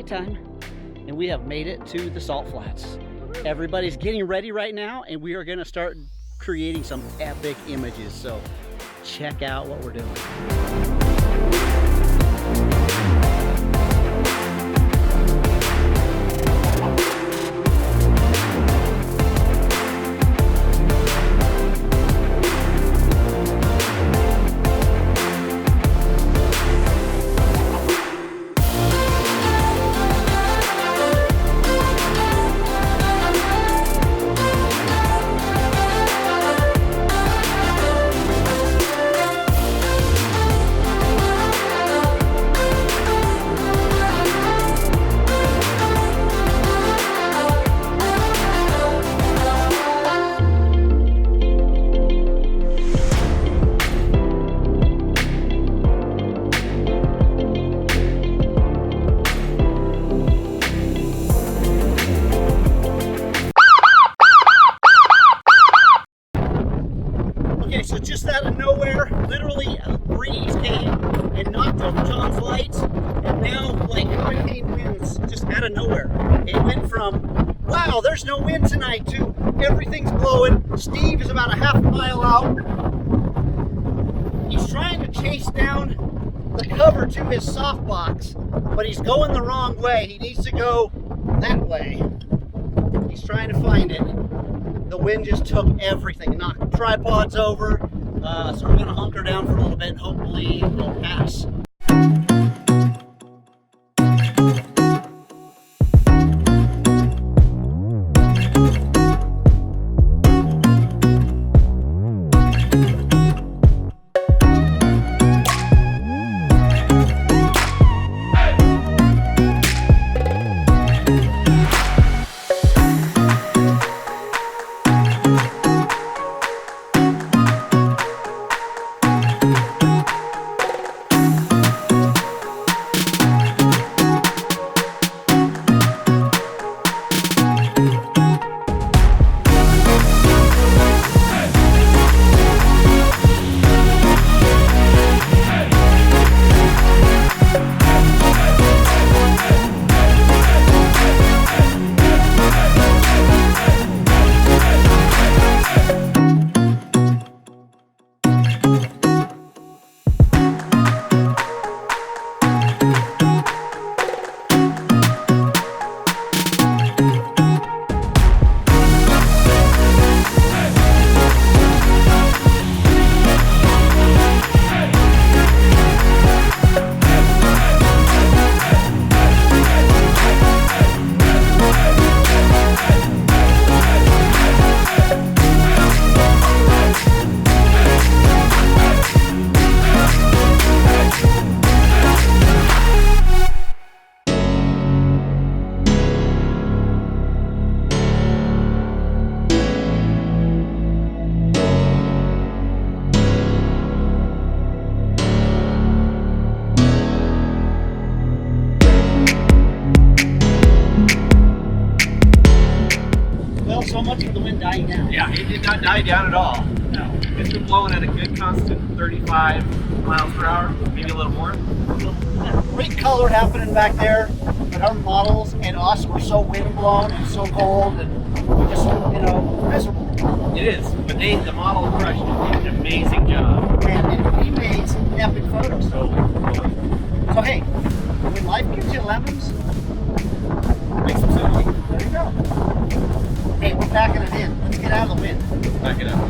nighttime, and we have made it to the Salt Flats. Everybody's getting ready right now, and we are going to start creating some epic images. So check out what we're doing. Okay, so just out of nowhere, literally a breeze came and knocked over John's lights, and now like hurricane winds just out of nowhere. It went from, wow, there's no wind tonight, to everything's blowing. Steve is about a half mile out. He's trying to chase down the cover to his softbox, but he's going the wrong way. He needs to go that way. He's trying to find it. The wind just took everything, knocked tripods over, so we're going to hunker down for a little bit and hopefully it'll pass. So much of the wind dying down. Yeah, it did not die down at all. No. It's been blowing at a good constant 35 miles per hour, maybe a little more. Great color happening back there, but our models and us were so wind blown and so cold and we just, miserable. It is, but the model crushed it. Did an amazing job. And we made some epic photos. So hey, when life gives you lemons, make some sense. there you go. Hey, we're backing it in. Let's get out of the wind. Back it up.